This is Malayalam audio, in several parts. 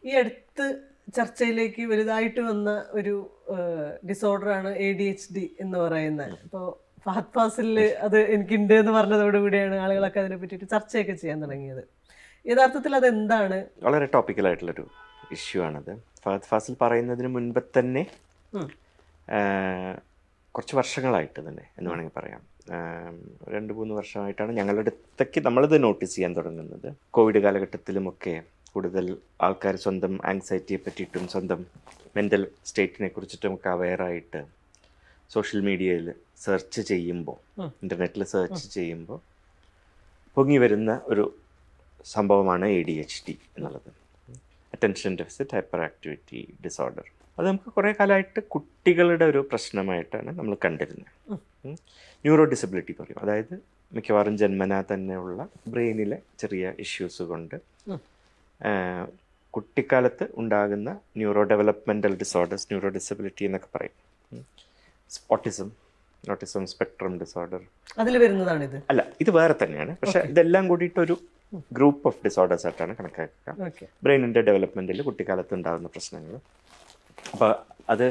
ഈ അടുത്ത് ചർച്ചയിലേക്ക് വലുതായിട്ട് വന്ന ഒരു ഡിസോർഡറാണ് ADHD എന്ന് പറയുന്നത്. ഇപ്പോൾ ഫഹദ് ഫാസിലിൽ അത് എനിക്കുണ്ട് എന്ന് പറഞ്ഞതോടുകൂടിയാണ് ആളുകളൊക്കെ അതിനെ പറ്റിയിട്ട് ചർച്ചയൊക്കെ ചെയ്യാൻ തുടങ്ങിയത്. യഥാർത്ഥത്തിൽ അതെന്താണ്? വളരെ ടോപ്പിക്കലായിട്ടുള്ളൊരു ഇഷ്യൂ ആണത്. ഫഹദ് ഫാസിൽ പറയുന്നതിന് മുൻപ് തന്നെ കുറച്ച് വർഷങ്ങളായിട്ട് തന്നെ എന്ന് വേണമെങ്കിൽ പറയാം, 2-3 വർഷമായിട്ടാണ് ഞങ്ങളുടെ അടുത്തേക്ക് നമ്മളിത് നോട്ടീസ് ചെയ്യാൻ തുടങ്ങുന്നത്. കോവിഡ് കാലഘട്ടത്തിലുമൊക്കെ കൂടുതൽ ആൾക്കാർ സ്വന്തം ആങ്സൈറ്റിയെ പറ്റിയിട്ടും സ്വന്തം മെൻ്റൽ സ്റ്റേറ്റിനെ കുറിച്ചിട്ടുമൊക്കെ അവെയറായിട്ട് സോഷ്യൽ മീഡിയയിൽ സെർച്ച് ചെയ്യുമ്പോൾ, ഇൻ്റർനെറ്റിൽ സെർച്ച് ചെയ്യുമ്പോൾ പൊങ്ങി വരുന്ന ഒരു സംഭവമാണ് ADHD എന്നുള്ളത്, attention deficit hyper activity disorder. അത് നമുക്ക് കുറേ കാലമായിട്ട് കുട്ടികളുടെ ഒരു പ്രശ്നമായിട്ടാണ് നമ്മൾ കണ്ടിരുന്നത്. ന്യൂറോ ഡിസബിലിറ്റി പറയും, അതായത് മിക്കവാറും ജന്മനാ തന്നെയുള്ള ബ്രെയിനിലെ ചെറിയ ഇഷ്യൂസ് കൊണ്ട് കുട്ടിക്കാലത്ത് ഉണ്ടാകുന്ന neuro developmental disorders, neuro disability എന്നൊക്കെ പറയും. ഓട്ടിസം സ്പെക്ട്രം ഡിസോർഡർ അതിൽ വരുന്നതാണിത് അല്ല, ഇത് വേറെ തന്നെയാണ്. പക്ഷെ ഇതെല്ലാം കൂടിയിട്ടൊരു ഗ്രൂപ്പ് ഓഫ് ഡിസോർഡേഴ്സ് ആയിട്ടാണ് കണക്കാക്കുക. ബ്രെയിനിൻ്റെ ഡെവലപ്മെൻറ്റിൽ കുട്ടിക്കാലത്ത് ഉണ്ടാകുന്ന പ്രശ്നങ്ങൾ. അപ്പോൾ അത്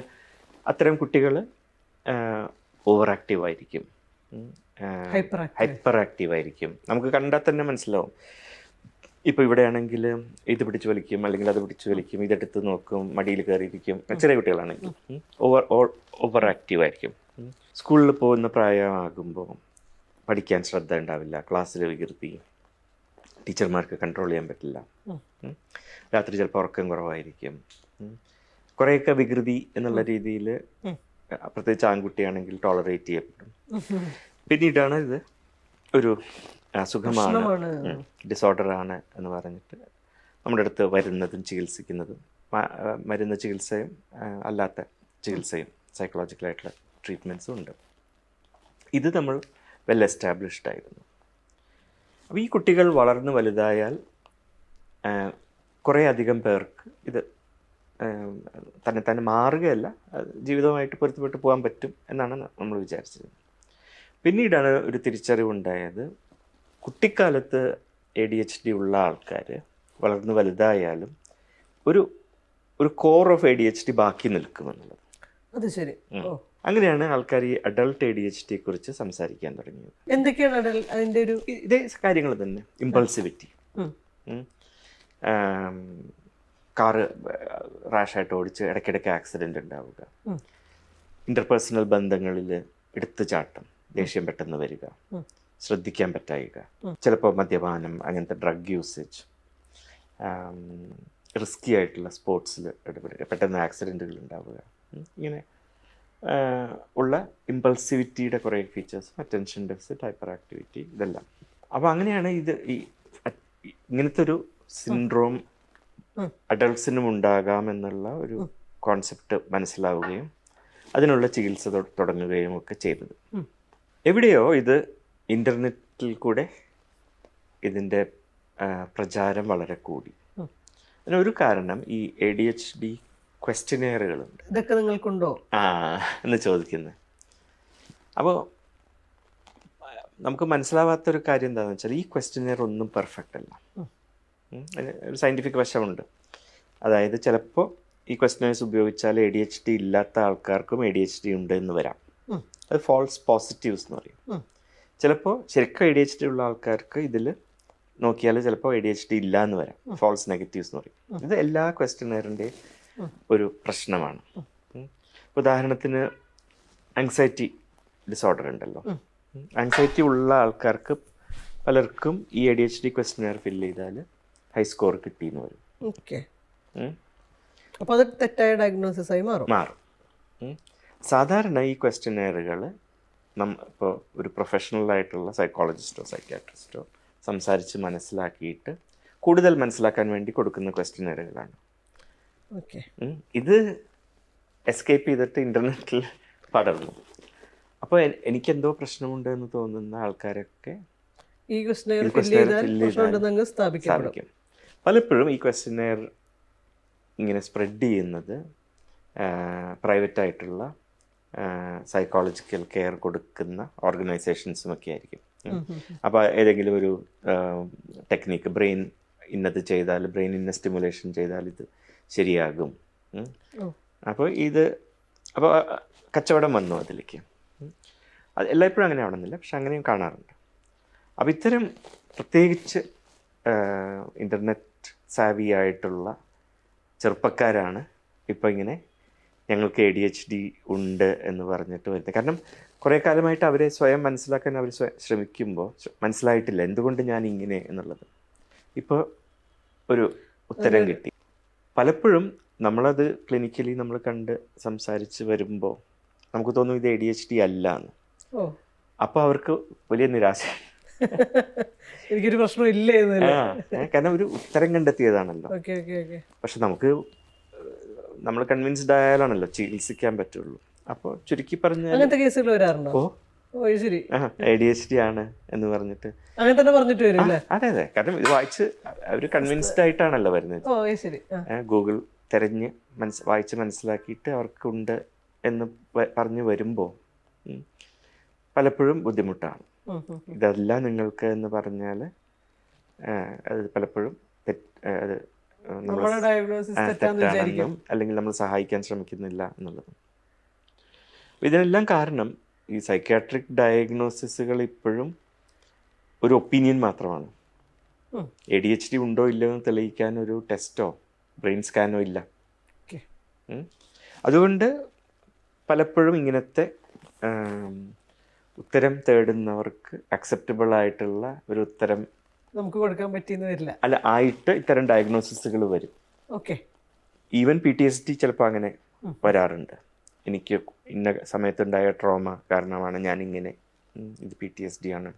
അത്തരം കുട്ടികൾ ഓവർ ആക്റ്റീവ് ആയിരിക്കും, ഹൈപ്പർ ആക്റ്റീവ് ആയിരിക്കും. നമുക്ക് കണ്ടാൽ തന്നെ മനസ്സിലാവും. ഇപ്പോൾ ഇവിടെയാണെങ്കിൽ ഇത് പിടിച്ച് വലിക്കും, അല്ലെങ്കിൽ അത് പിടിച്ച് വലിക്കും, ഇതെടുത്ത് നോക്കും, മടിയിൽ കയറിയിരിക്കും. ചെറിയ കുട്ടികളാണെങ്കിൽ ഓവർ ആക്റ്റീവ് ആയിരിക്കും. സ്കൂളിൽ പോകുന്ന പ്രായമാകുമ്പോൾ പഠിക്കാൻ ശ്രദ്ധ ഉണ്ടാവില്ല, ക്ലാസ്സിൽ വികൃതി, ടീച്ചർമാർക്ക് കൺട്രോൾ ചെയ്യാൻ പറ്റില്ല, രാത്രി ചിലപ്പോൾ ഉറക്കം കുറവായിരിക്കും. കുറേയൊക്കെ വികൃതി എന്നുള്ള രീതിയിൽ പ്രത്യേകിച്ച് ആൺകുട്ടിയാണെങ്കിൽ ടോളറേറ്റ് ചെയ്യപ്പെടും. പിന്നീടാണ് ഇത് ഒരു അസുഖമാണ്, ഡിസോർഡറാണ് എന്ന് പറഞ്ഞിട്ട് നമ്മുടെ അടുത്ത് വരുന്നതും ചികിത്സിക്കുന്നതും. മരുന്ന് ചികിത്സയും അല്ലാത്ത ചികിത്സയും സൈക്കോളജിക്കലായിട്ടുള്ള ട്രീറ്റ്മെൻറ്റ്സും ഉണ്ട്. ഇത് നമ്മൾ വെൽ എസ്റ്റാബ്ലിഷ്ഡ് ആയിരുന്നു. അപ്പോൾ ഈ കുട്ടികൾ വളർന്ന് വലുതായാൽ കുറേ അധികം പേർക്ക് ഇത് തന്നെ മാറുകയല്ല, ജീവിതവുമായിട്ട് പൊരുത്തപ്പെട്ട് പോകാൻ പറ്റും എന്നാണ് നമ്മൾ വിചാരിച്ചത്. പിന്നീടാണ് ഒരു തിരിച്ചറിവുണ്ടായത്, കുട്ടിക്കാലത്ത് ADHD ഉള്ള ആൾക്കാർ വളർന്ന് വലുതായാലും ഒരു കോർ ഓഫ് ADHD ബാക്കി നിൽക്കുമെന്നുള്ളത്. അത് ശരി. അങ്ങനെയാണ് ആൾക്കാർ ഈ അഡൾട്ട് ADHD കുറിച്ച് സംസാരിക്കാൻ തുടങ്ങിയത്. എന്തൊക്കെയാണ് അതിൻ്റെ ഒരു ഇതേ കാര്യങ്ങൾ തന്നെ. ഇമ്പൾസിവിറ്റി, കാറ് റാഷായിട്ട് ഓടിച്ച് ഇടയ്ക്കിടയ്ക്ക് ആക്സിഡൻ്റ് ഉണ്ടാവുക, ഇൻ്റർപേഴ്സണൽ ബന്ധങ്ങളിൽ എടുത്തുചാട്ടം, ദേഷ്യം പെട്ടെന്ന് വരിക, ശ്രദ്ധിക്കാൻ പറ്റായിക, ചിലപ്പോൾ മദ്യപാനം, അങ്ങനത്തെ ഡ്രഗ് യൂസേജ്, റിസ്കി ആയിട്ടുള്ള സ്പോർട്സിൽ ഇടപെടുക, പെട്ടെന്ന് ആക്സിഡൻറ്റുകൾ ഉണ്ടാവുക, ഇങ്ങനെ ഉള്ള ഇമ്പൾസിവിറ്റിയുടെ കുറേ features, attention deficit hyper activity, ഇതെല്ലാം. അപ്പോൾ അങ്ങനെയാണ് ഇങ്ങനത്തെ ഒരു സിൻഡ്രോം അഡൾട്ട്സിനും ഉണ്ടാകാമെന്നുള്ള ഒരു കോൺസെപ്റ്റ് മനസ്സിലാവുകയും അതിനുള്ള ചികിത്സ തുടങ്ങുകയും ഒക്കെ ചെയ്തത്. എവിടെയോ ഇത് ഇൻ്റർനെറ്റിൽ കൂടെ ഇതിൻ്റെ പ്രചാരം വളരെ കൂടി. അതിനൊരു കാരണം ഈ ADHD ക്വസ്റ്റ്യനെയറുകളുണ്ട്. ഇതൊക്കെ നിങ്ങൾക്കുണ്ടോ എന്ന് ചോദിക്കുന്നത്. അപ്പോൾ നമുക്ക് മനസ്സിലാവാത്തൊരു കാര്യം എന്താണെന്ന് വെച്ചാൽ, ഈ ക്വസ്റ്റ്യനെയർ ഒന്നും പെർഫെക്റ്റ് അല്ല. ഒരു സയൻറ്റിഫിക് വശമുണ്ട്. അതായത് ചിലപ്പോൾ ഈ ക്വസ്റ്റ്യനേഴ്സ് ഉപയോഗിച്ചാൽ ADHD ഇല്ലാത്ത ആൾക്കാർക്കും ADHD ഉണ്ട് എന്ന് വരാം. അത് ഫോൾസ് പോസിറ്റീവ്സ് എന്ന് പറയും. ചിലപ്പോൾ ശരിക്കും ADHD ഉള്ള ആൾക്കാർക്ക് ഇതിൽ നോക്കിയാൽ ചിലപ്പോൾ ADHD ഇല്ല എന്ന് വരാം, ഫോൾസ് നെഗറ്റീവ്സ് എന്ന് പറയും. ഇത് എല്ലാ ക്വസ്റ്റ്യനെയറിൻ്റെയും ഒരു പ്രശ്നമാണ്. ഉദാഹരണത്തിന് ആങ്സൈറ്റി ഡിസോർഡർ ഉണ്ടല്ലോ. ആങ്സൈറ്റി ഉള്ള ആൾക്കാർക്ക് പലർക്കും ഈ ADHD ക്വസ്റ്റ്യനെയർ ഫില്ല് ചെയ്താൽ ഹൈ സ്കോർ കിട്ടിയെന്ന് വരും. അപ്പോൾ അത് തെറ്റായ ഡയഗ്നോസിസ് ആയി മാറും. സാധാരണ ഈ ക്വസ്റ്റ്യനെയറുകൾ ഇപ്പോൾ ഒരു പ്രൊഫഷണലായിട്ടുള്ള സൈക്കോളജിസ്റ്റോ സൈക്യാട്രിസ്റ്റോ സംസാരിച്ച് മനസ്സിലാക്കിയിട്ട് കൂടുതൽ മനസ്സിലാക്കാൻ വേണ്ടി കൊടുക്കുന്ന ക്വസ്റ്റ്യനെയറുകളാണ്. ഇത് എസ്കേപ്പ് ചെയ്തിട്ട് ഇൻ്റർനെറ്റിൽ പടർന്നു. അപ്പോൾ എനിക്കെന്തോ പ്രശ്നമുണ്ട് എന്ന് തോന്നുന്ന ആൾക്കാരൊക്കെ ഈ ക്വസ്റ്റ്യനെയർ സ്ഥാപിക്കും. പലപ്പോഴും ഈ ക്വസ്റ്റ്യനെയർ ഇങ്ങനെ സ്പ്രെഡ് ചെയ്യുന്നത് പ്രൈവറ്റായിട്ടുള്ള സൈക്കോളജിക്കൽ കെയർ കൊടുക്കുന്ന ഓർഗനൈസേഷൻസുമൊക്കെ ആയിരിക്കും. അപ്പോൾ ഏതെങ്കിലും ഒരു ടെക്നിക്ക്, ബ്രെയിൻ ഇന്നത് ചെയ്താൽ ബ്രെയിൻ ഇന്ന സ്റ്റിമുലേഷൻ ചെയ്താൽ ഇത് ശരിയാകും. ഓ. അപ്പോൾ അപ്പോൾ കച്ചവടം വന്നു അതിലേക്ക്. അത് എല്ലായ്പ്പോഴും അങ്ങനെ ആവണമെന്നില്ല, പക്ഷെ അങ്ങനെയും കാണാറുണ്ട്. അപ്പോൾ ഇത്തരം പ്രത്യേകിച്ച് ഇൻ്റർനെറ്റ് സാവി ആയിട്ടുള്ള ചെറുപ്പക്കാരാണ് ഇപ്പോൾ ഇങ്ങനെ ഞങ്ങൾക്ക് ADHD ഉണ്ട് എന്ന് പറഞ്ഞിട്ട് വരുന്നത്. കാരണം കുറേ കാലമായിട്ട് അവരെ സ്വയം മനസ്സിലാക്കാൻ അവർ ശ്രമിക്കുമ്പോൾ മനസ്സിലായിട്ടില്ല എന്തുകൊണ്ട് ഞാൻ ഇങ്ങനെ എന്നുള്ളത്. ഇപ്പോൾ ഒരു ഉത്തരം കിട്ടി. പലപ്പോഴും നമ്മളത് ക്ലിനിക്കലി നമ്മൾ കണ്ട് സംസാരിച്ച് വരുമ്പോൾ നമുക്ക് തോന്നും ഇത് ADHD അല്ല എന്ന്. അപ്പോൾ അവർക്ക് വലിയ നിരാശ. എനിക്കൊരു പ്രശ്നം ഇല്ലേ, കാരണം ഒരു ഉത്തരം കണ്ടെത്തിയതാണല്ലോ. പക്ഷെ നമ്മൾ കൺവിൻസ്ഡ് ആയാലാണല്ലോ ചികിത്സിക്കാൻ പറ്റുള്ളൂ. അപ്പോൾ ചുരുക്കി പറഞ്ഞാൽ അങ്ങനത്തെ കേസുകൾ വരാറുണ്ടോ? ശരി, ADHD ആണ് എന്ന് പറഞ്ഞിട്ട് അങ്ങനെ തന്നെ പറഞ്ഞിട്ട് വരും. അതെ അതെ, കാരണം ഇത് വായിച്ച് അവർ കൺവിൻസ്ഡ് ആയിട്ടാണല്ലോ വരുന്നത്. ഗൂഗിൾ തിരഞ്ഞ് വായിച്ച് മനസ്സിലാക്കിയിട്ട് അവർക്കുണ്ട് എന്ന് പറഞ്ഞു വരുമ്പോൾ പലപ്പോഴും ബുദ്ധിമുട്ടാണ്. ഇതല്ല നിങ്ങൾക്ക് എന്ന് പറഞ്ഞാൽ അത് പലപ്പോഴും തെറ്റാണെന്നും അല്ലെങ്കിൽ നമ്മൾ സഹായിക്കാൻ ശ്രമിക്കുന്നില്ല എന്നുള്ളത്. ഇതിനെല്ലാം കാരണം ഈ സൈക്യാട്രിക് ഡയഗ്നോസിസുകൾ ഇപ്പോഴും ഒരു ഒപ്പീനിയൻ മാത്രമാണ്. ADHD ഉണ്ടോ ഇല്ലയോ എന്ന് തെളിയിക്കാൻ ഒരു ടെസ്റ്റോ ബ്രെയിൻ സ്കാനോ ഇല്ല. അതുകൊണ്ട് പലപ്പോഴും ഇങ്ങനത്തെ ഉത്തരം തേടുന്നവർക്ക് അക്സെപ്റ്റബിൾ ആയിട്ടുള്ള ഒരു ഉത്തരം നമുക്ക് കൊടുക്കാൻ പറ്റിയെന്ന് വരില്ല. അല്ല, ആയിട്ട് ഇത്തരം ഡയഗ്നോസിസുകൾ വരും. ഈവൻ PTSD ചിലപ്പോൾ അങ്ങനെ വരാറുണ്ട്. എനിക്ക് ഇന്ന സമയത്തുണ്ടായ ട്രോമ കാരണമാണ് ഞാനിങ്ങനെ, ഇത് PTSD ആണ്.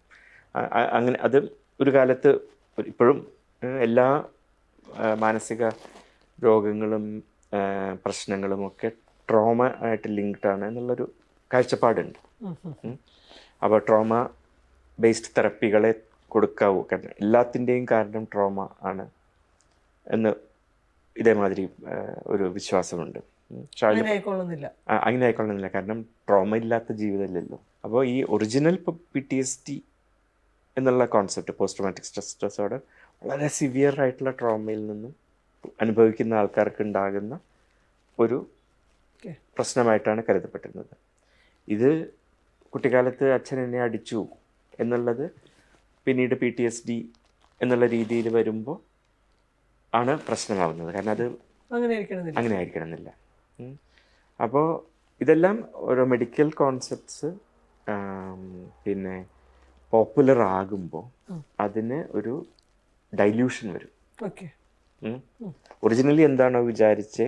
അങ്ങനെ അത് ഒരു കാലത്ത് ഇപ്പോഴും എല്ലാ മാനസിക രോഗങ്ങളും പ്രശ്നങ്ങളും ഒക്കെ ട്രോമ ആയിട്ട് ലിങ്ക്ഡ് ആണ് എന്നുള്ളൊരു കാഴ്ചപ്പാടുണ്ട്. അപ്പോൾ ട്രോമ ബേസ്ഡ് തെറപ്പികളെ കൊടുക്കാവൂ, കാരണം എല്ലാത്തിൻ്റെയും കാരണം ട്രോമ ആണ് എന്ന് ഇതേമാതിരി ഒരു വിശ്വാസമുണ്ട്. അങ്ങനെ ആയിക്കൊള്ളുന്നില്ല, കാരണം ട്രോമ ഇല്ലാത്ത ജീവിതമില്ലല്ലോ. അപ്പോൾ ഈ ഒറിജിനൽ PTSD എന്നുള്ള concept, post traumatic stress disorder, വളരെ സിവിയർ ആയിട്ടുള്ള ട്രോമയിൽ നിന്നും അനുഭവിക്കുന്ന ആൾക്കാർക്ക് ഉണ്ടാകുന്ന ഒരു പ്രശ്നമായിട്ടാണ് കരുതപ്പെട്ടിരുന്നത്. ഇത് കുട്ടിക്കാലത്ത് അച്ഛൻ എന്നെ അടിച്ചു എന്നുള്ളത് പിന്നീട് PTSD എന്നുള്ള രീതിയിൽ വരുമ്പോൾ ആണ് പ്രശ്നമാവുന്നത്. കാരണം അത് അങ്ങനെ ആയിരിക്കണമെന്നില്ല. അപ്പോൾ ഇതെല്ലാം ഓരോ മെഡിക്കൽ കോൺസെപ്റ്റ്സ് പിന്നെ പോപ്പുലർ ആകുമ്പോൾ അതിന് ഒരു ഡൈല്യൂഷൻ വരും. ഒറിജിനലി എന്താണോ വിചാരിച്ചേ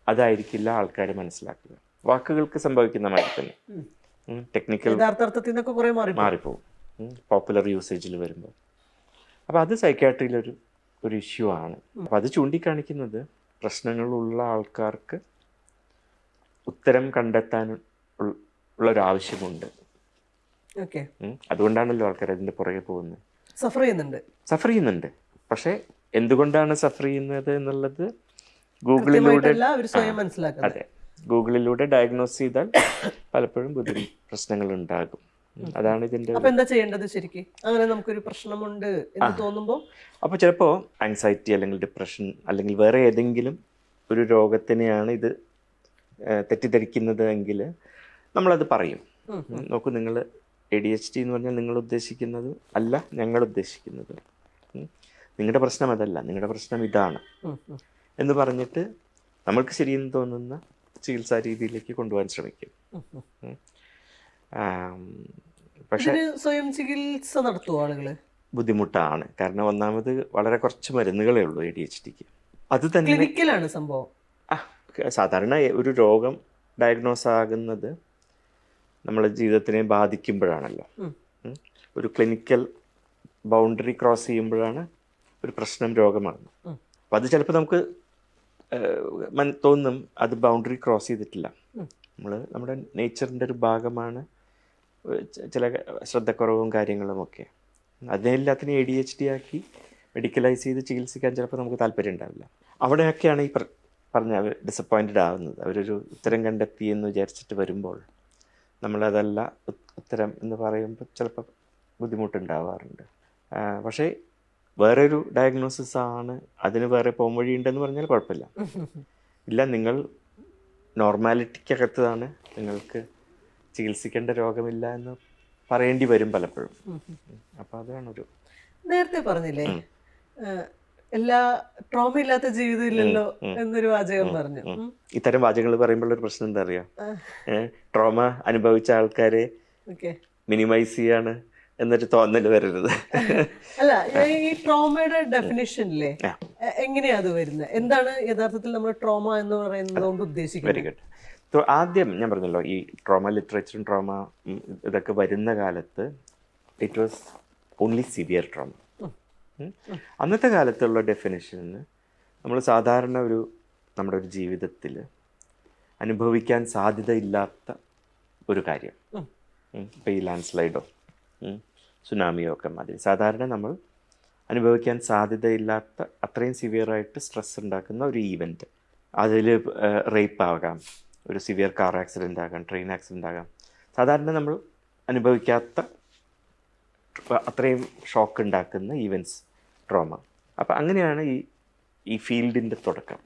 അതായിരിക്കില്ല ആൾക്കാർ മനസ്സിലാക്കുക. വാക്കുകൾക്ക് സംഭവിക്കുന്ന മാതിരി തന്നെ ടെക്നിക്കൽ മാറിപ്പോവും പോപ്പുലർ യൂസേജിൽ വരുമ്പോൾ. അപ്പോൾ അത് സൈക്യാട്രിയിലൊരു ഇഷ്യൂ ആണ്. അപ്പോൾ അത് ചൂണ്ടിക്കാണിക്കുന്നത് പ്രശ്നങ്ങളുള്ള ആൾക്കാർക്ക് ഉത്തരം കണ്ടെത്താൻ ഉള്ളൊരാവശ്യമുണ്ട്. അതുകൊണ്ടാണല്ലോ ആൾക്കാർ അതിൻ്റെ പുറകെ പോകുന്നത്. സഫർ ചെയ്യുന്നുണ്ട്. പക്ഷേ എന്തുകൊണ്ടാണ് സഫർ ചെയ്യുന്നത് എന്നുള്ളത് ഗൂഗിളിലൂടെ അതെ, ഗൂഗിളിലൂടെ ഡയഗ്നോസ് ചെയ്താൽ പലപ്പോഴും പ്രശ്നങ്ങൾ ഉണ്ടാകും. അതാണ് ഇതിന്റെ. എന്താ ചെയ്യേണ്ടത് ശരിക്കും? അങ്ങനെ നമുക്കൊരു പ്രശ്നമുണ്ട് എന്ന് തോന്നുമ്പോൾ അപ്പോൾ ചിലപ്പോൾ ആങ്സൈറ്റി അല്ലെങ്കിൽ ഡിപ്രഷൻ അല്ലെങ്കിൽ വേറെ ഏതെങ്കിലും ഒരു രോഗത്തിനെയാണ് ഇത് തെറ്റിദ്ധരിക്കുന്നത് എങ്കിൽ നമ്മളത് പറയും. നോക്കൂ, നിങ്ങൾ ADHD എന്ന് പറഞ്ഞാൽ നിങ്ങൾ ഉദ്ദേശിക്കുന്നത് അല്ല ഞങ്ങൾ ഉദ്ദേശിക്കുന്നത്, നിങ്ങളുടെ പ്രശ്നം അതല്ല, നിങ്ങളുടെ പ്രശ്നം ഇതാണ് എന്ന് പറഞ്ഞിട്ട് നമ്മൾക്ക് ശരിയെന്ന് തോന്നുന്ന ചികിത്സാ രീതിയിലേക്ക് കൊണ്ടുപോകാൻ ശ്രമിക്കും. പക്ഷെ സ്വയം ചികിത്സ നടത്തുമോ ആളുകൾ? ബുദ്ധിമുട്ടാണ്. കാരണം ഒന്നാമത് വളരെ കുറച്ച് മരുന്നുകളേ ഉള്ളൂ ADHDക്ക്. അത് തന്നെ ക്ലിനിക്കലാണ് സംഭവം. സാധാരണ ഒരു രോഗം ഡയഗ്നോസ് ആകുന്നത് നമ്മളെ ജീവിതത്തിനെ ബാധിക്കുമ്പോഴാണല്ലോ. ഒരു ക്ലിനിക്കൽ ബൗണ്ടറി ക്രോസ് ചെയ്യുമ്പോഴാണ് ഒരു പ്രശ്നം രോഗമാണ്. അപ്പം അത് ചിലപ്പോൾ നമുക്ക് തോന്നും അത് ബൗണ്ടറി ക്രോസ് ചെയ്തിട്ടില്ല. നമ്മുടെ നേച്ചറിൻ്റെ ഒരു ഭാഗമാണ് ചില ശ്രദ്ധക്കുറവും കാര്യങ്ങളുമൊക്കെ. അതിനെല്ലാത്തിനും ADHD ആക്കി മെഡിക്കലൈസ് ചെയ്ത് ചികിത്സിക്കാൻ ചിലപ്പോൾ നമുക്ക് താല്പര്യം ഉണ്ടാവില്ല. അവിടെയൊക്കെയാണ് ഈ പറഞ്ഞ ഡിസപ്പോയിൻറ്റഡ് ആവുന്നത്. അവരൊരു ഉത്തരം കണ്ടെത്തി എന്ന് വിചാരിച്ചിട്ട് വരുമ്പോൾ നമ്മളതല്ല ഉത്തരം എന്ന് പറയുമ്പോൾ ചിലപ്പോൾ ബുദ്ധിമുട്ടുണ്ടാവാറുണ്ട്. പക്ഷേ വേറൊരു ഡയഗ്നോസിസ് ആണ്, അതിന് വേറെ പോംവഴി ഉണ്ടെന്ന് പറഞ്ഞാൽ കുഴപ്പമില്ല. ഇല്ല, നിങ്ങൾ നോർമാലിറ്റിക്കകത്താണ്, നിങ്ങൾക്ക് ചികിത്സിക്കേണ്ട രോഗമില്ല എന്ന് പറയേണ്ടി വരും പലപ്പോഴും. അപ്പോൾ അതാണൊരു നേരത്തെ പറഞ്ഞില്ലേ എല്ലാ ട്രോമ ഇല്ലാത്ത ജീവിതം ഇല്ലല്ലോ എന്നൊരു വാചകം പറഞ്ഞു. ഇത്തരം വാചകങ്ങൾ പറയുമ്പോൾ ഒരു പ്രശ്നം എന്താ അറിയാം, ട്രോമ അനുഭവിച്ച ആൾക്കാരെ മിനിമൈസ് ചെയ്യാണ് എന്നൊരു തോന്നൽ വരരുത്. അല്ല, ഈ ട്രോമയുടെ ഡെഫിനിഷനിലെ എങ്ങനെയാ അത് വരുന്നത്? എന്താണ് യഥാർത്ഥത്തിൽ നമ്മൾ ട്രോമ എന്ന് പറയുന്നത് കൊണ്ട് ഉദ്ദേശിക്കുന്നത്? Very good. ആദ്യം ഞാൻ പറഞ്ഞല്ലോ, ഈ ട്രോമ ലിറ്ററേച്ചറും ട്രോമ ഇതൊക്കെ വരുന്ന കാലത്ത് it was only severe trauma. അന്നത്തെ കാലത്തുള്ള ഡെഫിനിഷന് നമ്മൾ സാധാരണ നമ്മുടെ ഒരു ജീവിതത്തിൽ അനുഭവിക്കാൻ സാധ്യതയില്ലാത്ത ഒരു കാര്യം, ഇപ്പോൾ ഈ ലാൻഡ് സ്ലൈഡോ സുനാമിയോ ഒക്കെ മാതിരി സാധാരണ നമ്മൾ അനുഭവിക്കാൻ സാധ്യതയില്ലാത്ത അത്രയും സിവിയറായിട്ട് സ്ട്രെസ് ഉണ്ടാക്കുന്ന ഒരു ഈവൻറ്റ്, അതിൽ റേപ്പ് ആകാം, ഒരു സിവിയർ കാർ ആക്സിഡൻ്റ് ആകാം, ട്രെയിൻ ആക്സിഡൻ്റ് ആകാം, സാധാരണ നമ്മൾ അനുഭവിക്കാത്ത അത്രയും ഷോക്ക് ഉണ്ടാക്കുന്ന ഈവൻറ്റ്സ് ട്രോമ. അപ്പം അങ്ങനെയാണ് ഈ ഫീൽഡിൻ്റെ തുടക്കം.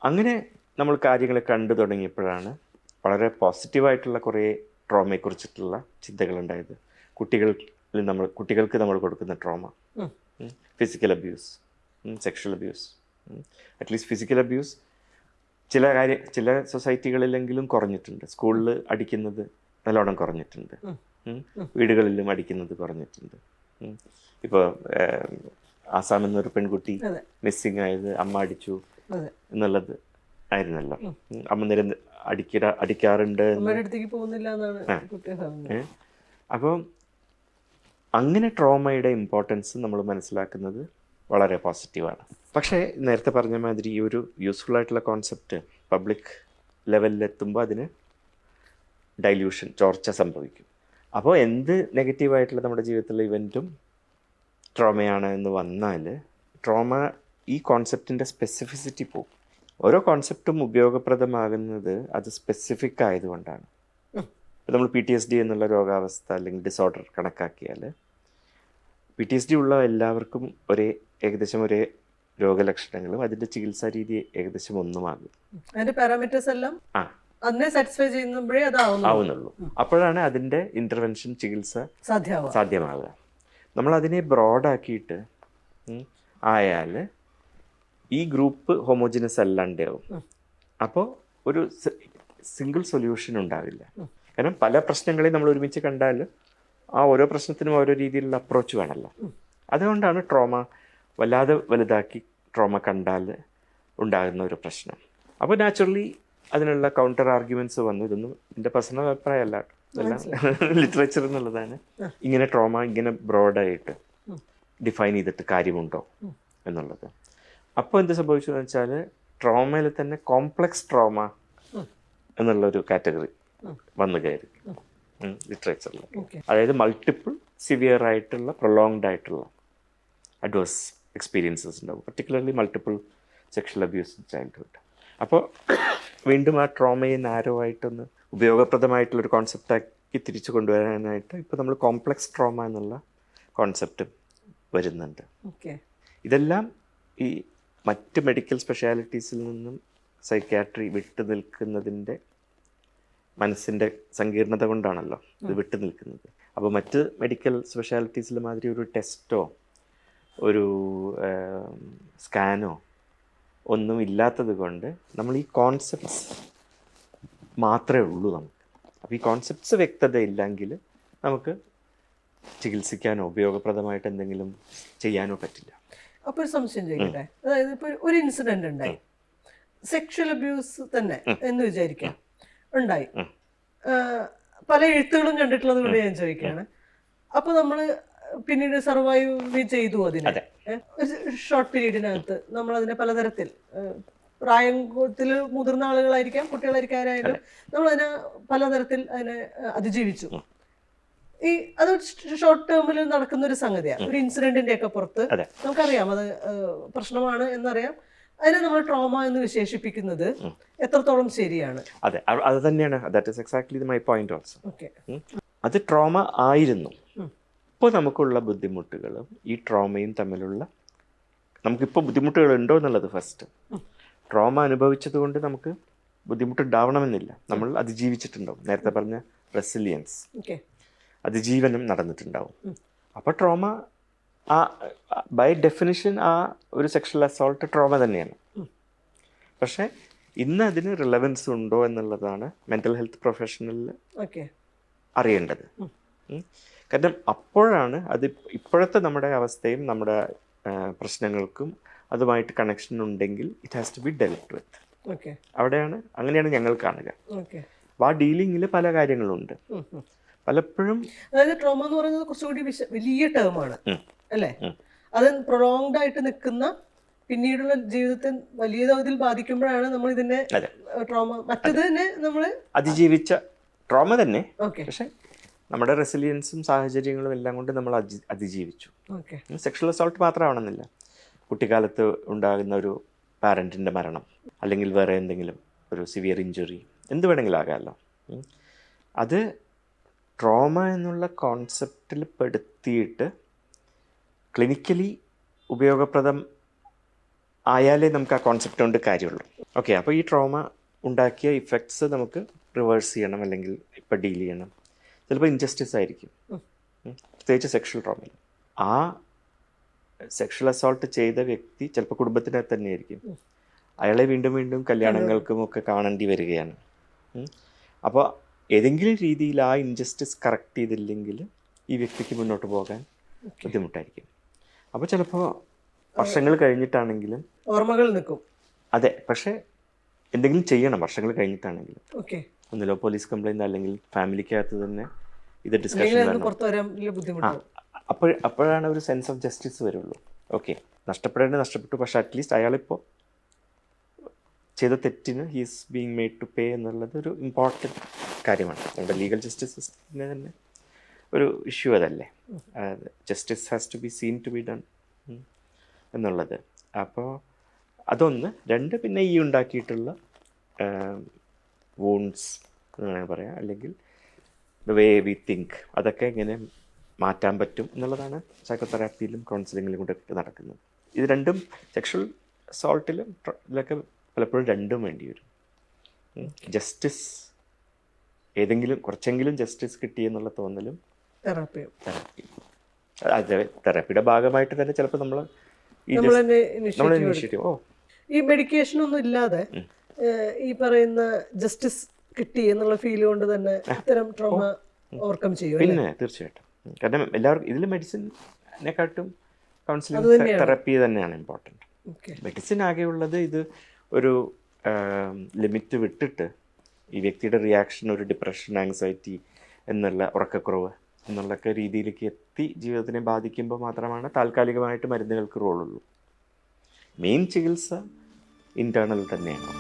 അങ്ങനെ നമ്മൾ കാര്യങ്ങളെ കണ്ടു തുടങ്ങിയപ്പോഴാണ് വളരെ പോസിറ്റീവായിട്ടുള്ള കുറേ ട്രോമയെക്കുറിച്ചിട്ടുള്ള ചിന്തകളുണ്ടായത്. കുട്ടികൾക്ക് നമ്മൾ കൊടുക്കുന്ന trauma, physical abuse, sexual abuse, at least physical abuse ചില സൊസൈറ്റികളിലെങ്കിലും കുറഞ്ഞിട്ടുണ്ട്. സ്കൂളിൽ അടിക്കുന്നത് നല്ലോണം കുറഞ്ഞിട്ടുണ്ട്, വീടുകളിലും അടിക്കുന്നത് കുറഞ്ഞിട്ടുണ്ട്. ഇപ്പോൾ ആസാം എന്നൊരു പെൺകുട്ടി മിസ്സിങ് ആയത് അമ്മ അടിച്ചു എന്നുള്ളത് ആയിരുന്നല്ലോ. അമ്മ നേരം അടിക്കാറുണ്ട്. അപ്പോൾ അങ്ങനെ ട്രോമയുടെ ഇമ്പോർട്ടൻസ് നമ്മൾ മനസ്സിലാക്കുന്നത് വളരെ പോസിറ്റീവാണ്. പക്ഷേ നേരത്തെ പറഞ്ഞ മാതിരി ഈ ഒരു യൂസ്ഫുൾ ആയിട്ടുള്ള കോൺസെപ്റ്റ് പബ്ലിക് ലെവലിലെത്തുമ്പോൾ അതിന് ഡൈല്യൂഷൻ, ചോർച്ച സംഭവിക്കും. അപ്പോൾ എന്ത് നെഗറ്റീവായിട്ടുള്ള നമ്മുടെ ജീവിതത്തിലെ ഇവൻറ്റും ട്രോമയാണ് എന്ന് വന്നാൽ ട്രോമ ഈ കോൺസെപ്റ്റിൻ്റെ സ്പെസിഫിസിറ്റി പോകും. ഓരോ കോൺസെപ്റ്റും ഉപയോഗപ്രദമാകുന്നത് അത് സ്പെസിഫിക് ആയതുകൊണ്ടാണ്. ഇപ്പോൾ നമ്മൾ PTSD എന്നുള്ള രോഗാവസ്ഥ അല്ലെങ്കിൽ ഡിസോർഡർ കണക്കാക്കിയാൽ PTSD ഉള്ള എല്ലാവർക്കും ഏകദേശം ഒരേ രോഗലക്ഷണങ്ങളും അതിൻ്റെ ചികിത്സാ രീതി ഏകദേശം ഒന്നുമാകും. അതിന്റെ പാരാമീറ്റേഴ്സ് എല്ലാം അതിനെ സാറ്റിസ്ഫൈ ചെയ്യുമ്പോഴേ ആവുന്നുള്ളൂ. അപ്പോഴാണ് അതിൻ്റെ ഇൻ്റർവെൻഷൻ, ചികിത്സ സാധ്യമാകുക. നമ്മൾ അതിനെ ബ്രോഡാക്കിയിട്ട് ആയാൽ ഈ ഗ്രൂപ്പ് ഹോമോജിനസ് അല്ലാണ്ടാവും. അപ്പോൾ ഒരു സിംഗിൾ സൊല്യൂഷൻ ഉണ്ടാവില്ല. കാരണം പല പ്രശ്നങ്ങളെയും നമ്മൾ ഒരുമിച്ച് കണ്ടാൽ ആ ഓരോ പ്രശ്നത്തിനും ഓരോ രീതിയിലുള്ള അപ്രോച്ച് വേണമല്ലോ. അതുകൊണ്ടാണ് ട്രോമ വല്ലാതെ വലുതാക്കി ട്രോമ കണ്ടാൽ ഉണ്ടാകുന്ന ഒരു പ്രശ്നം. അപ്പോൾ നാച്ചുറലി അതിനുള്ള കൗണ്ടർ ആർഗ്യുമെൻറ്റ്സ് വന്നു. ഇതൊന്നും എൻ്റെ പേഴ്സണൽ അഭിപ്രായമല്ല, ഇതെല്ലാം ലിറ്ററേച്ചർ എന്നുള്ളതാണ്. ഇങ്ങനെ ട്രോമ ഇങ്ങനെ ബ്രോഡായിട്ട് ഡിഫൈൻ ചെയ്തിട്ട് കാര്യമുണ്ടോ എന്നുള്ളത്. അപ്പോൾ എന്ത് സംഭവിച്ചു എന്ന് വെച്ചാൽ ട്രോമയിൽ തന്നെ കോംപ്ലക്സ് ട്രോമ എന്നുള്ളൊരു കാറ്റഗറി വന്നു കയറി ലിറ്ററേച്ചറിൽ. അതായത് മൾട്ടിപ്പിൾ സിവിയർ ആയിട്ടുള്ള പ്രൊലോങ്ഡ് ആയിട്ടുള്ള അഡ്വേഴ്സ് എക്സ്പീരിയൻസസ് ഉണ്ടാവും, particularly multiple sexual abuse in childhood. അപ്പോൾ വീണ്ടും ആ ട്രോമയെ നാരോ ആയിട്ടൊന്ന് ഉപയോഗപ്രദമായിട്ടുള്ളൊരു കോൺസെപ്റ്റാക്കി തിരിച്ചു കൊണ്ടുവരാനായിട്ട് ഇപ്പോൾ നമ്മൾ കോംപ്ലക്സ് ട്രോമ എന്നുള്ള കോൺസെപ്റ്റ് വരുന്നുണ്ട്. ഇതെല്ലാം ഈ മറ്റ് മെഡിക്കൽ സ്പെഷ്യാലിറ്റീസിൽ നിന്നും സൈക്യാട്രി വിട്ടു നിൽക്കുന്നതിൻ്റെ മനസ്സിൻ്റെ സങ്കീർണത കൊണ്ടാണല്ലോ ഇത് വിട്ടു നിൽക്കുന്നത്. അപ്പോൾ മറ്റ് മെഡിക്കൽ സ്പെഷ്യാലിറ്റീസിൽ മാതിരി ഒരു ടെസ്റ്റോ ഒരു സ്കാനോ ഒന്നും ഇല്ലാത്തത് കൊണ്ട് നമ്മൾ ഈ കോൺസെപ്റ്റ്സ് മാത്രമേ ഉള്ളൂ നമുക്ക്. അപ്പോൾ ഈ കോൺസെപ്റ്റ്സ് വ്യക്തത ഇല്ലെങ്കിൽ നമുക്ക് ചികിത്സിക്കാനോ ഉപയോഗപ്രദമായിട്ട് എന്തെങ്കിലും ചെയ്യാനോ പറ്റില്ല. അപ്പോൾ ഒരു സംശയം ചെയ്യട്ടെ, അതായത് ഇപ്പോൾ ഒരു ഇൻസിഡന്റ് ഉണ്ടായി, സെക്ഷൽ അബ്യൂസ് തന്നെ എന്ന് വിചാരിക്കാം, ഉണ്ടായി, പല എഴുത്തുകളും കണ്ടിട്ടുള്ളത് കൊണ്ട് ഞാൻ ചോദിക്കുകയാണ്. അപ്പോൾ നമ്മൾ പിന്നീട് സർവൈവ് ചെയ്തു അതിനെ ഷോർട്ട് പീരീഡിനകത്ത് നമ്മൾ അതിനെ പലതരത്തിൽ, പ്രായത്തിൽ മുതിർന്ന ആളുകളായിരിക്കാം, കുട്ടികളായിരിക്കും, ആരായാലും നമ്മളതിനെ പലതരത്തിൽ അതിനെ അതിജീവിച്ചു. അത് ഷോർട്ട് ടേമിൽ നടക്കുന്ന ഒരു സംഗതിയാണ്. ഒരു ഇൻസിഡന്റിന്റെ ഒക്കെ പുറത്ത് നമുക്കറിയാം അത് പ്രശ്നമാണ് എന്നറിയാം. അതിനെ നമ്മൾ ട്രോമ എന്ന് വിശേഷിപ്പിക്കുന്നത് എത്രത്തോളം ശരിയാണ്? അതെ, അത് തന്നെയാണ്. That is exactly my point also. അത് ട്രോമ ആയിരുന്നു, ഇപ്പോൾ നമുക്കുള്ള ബുദ്ധിമുട്ടുകളും ഈ ട്രോമയും തമ്മിലുള്ള, നമുക്കിപ്പോൾ ബുദ്ധിമുട്ടുകളുണ്ടോ എന്നുള്ളത് ഫസ്റ്റ്. ട്രോമ അനുഭവിച്ചത് കൊണ്ട് നമുക്ക് ബുദ്ധിമുട്ടുണ്ടാവണമെന്നില്ല, നമ്മൾ അതിജീവിച്ചിട്ടുണ്ടാവും. നേരത്തെ പറഞ്ഞ റെസിലിയൻസ്, അതിജീവനം നടന്നിട്ടുണ്ടാവും. അപ്പോൾ ട്രോമ ആ ബൈ ഡെഫിനിഷൻ ആ ഒരു സെക്ഷൽ അസോൾട്ട് ട്രോമ തന്നെയാണ്. പക്ഷേ ഇന്ന് അതിന് റിലവൻസ് ഉണ്ടോ എന്നുള്ളതാണ് മെൻ്റൽ ഹെൽത്ത് പ്രൊഫഷണലിൽ അറിയേണ്ടത്. കാരണം അപ്പോഴാണ് അത് ഇപ്പോഴത്തെ നമ്മുടെ അവസ്ഥയും നമ്മുടെ പ്രശ്നങ്ങൾക്കും അതുമായിട്ട് കണക്ഷൻ ഉണ്ടെങ്കിൽ it has to be dealt with. അവിടെയാണ്, അങ്ങനെയാണ് ഞങ്ങൾ കാണുക. അപ്പോൾ ആ ഡീലിങ്ങിൽ പല കാര്യങ്ങളുണ്ട്. പലപ്പോഴും അതായത് ട്രോമ എന്ന് പറയുന്നത് കുറച്ചുകൂടി വലിയ ടേമാണ് അല്ലേ? അത് പ്രൊളോങ്ഡ് ആയിട്ട് നിൽക്കുന്ന, പിന്നീടുള്ള ജീവിതത്തെ വലിയ തോതിൽ ബാധിക്കുമ്പോഴാണ് നമ്മൾ ഇതിനെ ട്രോമ, മറ്റത് തന്നെ നമ്മൾ അതിജീവിച്ച ട്രോമ തന്നെ. പക്ഷെ നമ്മുടെ റെസിലിയൻസും സാഹചര്യങ്ങളും എല്ലാം കൊണ്ട് നമ്മൾ അതിജീവിച്ചു. സെക്ഷൽ അസോൾട്ട് മാത്രമാണെന്നില്ല, കുട്ടിക്കാലത്ത് ഉണ്ടാകുന്ന ഒരു പാരൻറ്റിൻ്റെ മരണം, അല്ലെങ്കിൽ വേറെ എന്തെങ്കിലും ഒരു സിവിയർ ഇഞ്ചുറി, എന്ത് വേണമെങ്കിലും ആകാമല്ലോ. അത് ട്രോമ എന്നുള്ള കോൺസെപ്റ്റിൽ പെടുത്തിയിട്ട് ക്ലിനിക്കലി ഉപയോഗപ്രദം ആയാലേ നമുക്ക് ആ കോൺസെപ്റ്റ് കൊണ്ട് കാര്യമുള്ളൂ. ഓക്കെ, അപ്പോൾ ഈ ട്രോമ ഉണ്ടാക്കിയ ഇഫക്ട്സ് നമുക്ക് റിവേഴ്സ് ചെയ്യണം, അല്ലെങ്കിൽ ഇപ്പം ഡീൽ ചെയ്യണം. ചിലപ്പോൾ ഇൻജസ്റ്റിസ് ആയിരിക്കും, പ്രത്യേകിച്ച് സെക്ഷൽ ട്രോമയിൽ. ആ സെക്ഷൽ അസോൾട്ട് ചെയ്ത വ്യക്തി ചിലപ്പോൾ കുടുംബത്തിനകത്ത് തന്നെയായിരിക്കും, അയാളെ വീണ്ടും വീണ്ടും കല്യാണങ്ങൾക്കും ഒക്കെ കാണേണ്ടി വരികയാണ്. അപ്പോൾ ഏതെങ്കിലും രീതിയിൽ ആ ഇൻജസ്റ്റിസ് കറക്റ്റ് ചെയ്തില്ലെങ്കിൽ ഈ വ്യക്തിക്ക് മുന്നോട്ട് പോകാൻ ബുദ്ധിമുട്ടായിരിക്കും. അപ്പോൾ ചിലപ്പോൾ വർഷങ്ങൾ കഴിഞ്ഞിട്ടാണെങ്കിലും ഓർമ്മകൾ നിൽക്കും. അതെ, പക്ഷേ എന്തെങ്കിലും ചെയ്യണം വർഷങ്ങൾ കഴിഞ്ഞിട്ടാണെങ്കിലും. ഒന്നിലോ പോലീസ് കംപ്ലൈൻറ്റ്, അല്ലെങ്കിൽ ഫാമിലിക്കകത്ത് തന്നെ ഇത് ഡിസ്കഷൻ. അപ്പോഴാണ് ഒരു സെൻസ് ഓഫ് ജസ്റ്റിസ് വരുള്ളൂ. ഓക്കെ, നഷ്ടപ്പെട്ടു, പക്ഷെ അറ്റ്ലീസ്റ്റ് അയാളിപ്പോൾ ചെയ്ത തെറ്റിന് he's being made to pay എന്നുള്ളത് ഒരു ഇമ്പോർട്ടൻറ്റ് കാര്യമാണ്. നമ്മുടെ ലീഗൽ ജസ്റ്റിസ് സിസ്റ്റത്തിന് തന്നെ ഒരു ഇഷ്യൂ അതല്ലേ, justice has to be seen to be done എന്നുള്ളത്. അപ്പോൾ അതൊന്ന്. രണ്ട്, പിന്നെ ഈ ഉണ്ടാക്കിയിട്ടുള്ള വൂൺസ് എന്ന് വേണമെങ്കിൽ പറയാം, അല്ലെങ്കിൽ ദ വേ വി തിങ്ക്, അതൊക്കെ എങ്ങനെ മാറ്റാൻ പറ്റും എന്നുള്ളതാണ് സൈക്കോതെറാപ്പിയിലും കൗൺസിലിങ്ങിലും കൂടെ നടക്കുന്നത്. ഇത് രണ്ടും സെക്ഷൽ അസോൾട്ടിലും ഇതിലൊക്കെ പലപ്പോഴും രണ്ടും വേണ്ടി വരും. ജസ്റ്റിസ്, ഏതെങ്കിലും കുറച്ചെങ്കിലും ജസ്റ്റിസ് കിട്ടിയെന്നുള്ള തോന്നലും തെറാപ്പി. അതെ, തെറാപ്പിയുടെ ഭാഗമായിട്ട് തന്നെ ചിലപ്പോൾ നമ്മൾ ഈ മെഡിക്കേഷൻ ഒന്നും ഇല്ലാതെ ഈ പറയുന്ന ജസ്റ്റിസ് കിട്ടി എന്നുള്ള ഫീൽ കൊണ്ട് തന്നെ ഇത്തരം ട്രോമ ഓവർകം ചെയ്യും. പിന്നെ തീർച്ചയായിട്ടും, കാരണം എല്ലാവർക്കും ഇതിൽ മെഡിസിനെക്കാട്ടും കൗൺസിലിംഗ് തെറാപ്പി തന്നെയാണ് ഇമ്പോർട്ടൻറ്റ്. മെഡിസിൻ ആകെയുള്ളത് ഇത് ഒരു ലിമിറ്റ് വിട്ടിട്ട് ഈ വ്യക്തിയുടെ റിയാക്ഷൻ, ഒരു ഡിപ്രഷൻ, ആങ്സൈറ്റി എന്നുള്ള ഉറക്കക്കുറവ് എന്നുള്ളൊക്കെ രീതിയിലേക്ക് എത്തി ജീവിതത്തിനെ ബാധിക്കുമ്പോൾ മാത്രമാണ് താൽക്കാലികമായിട്ട് മരുന്നുകൾക്ക് റോളുള്ളൂ. മെയിൻ ചികിത്സ ഇൻറ്റേർണൽ തന്നെയാണ്.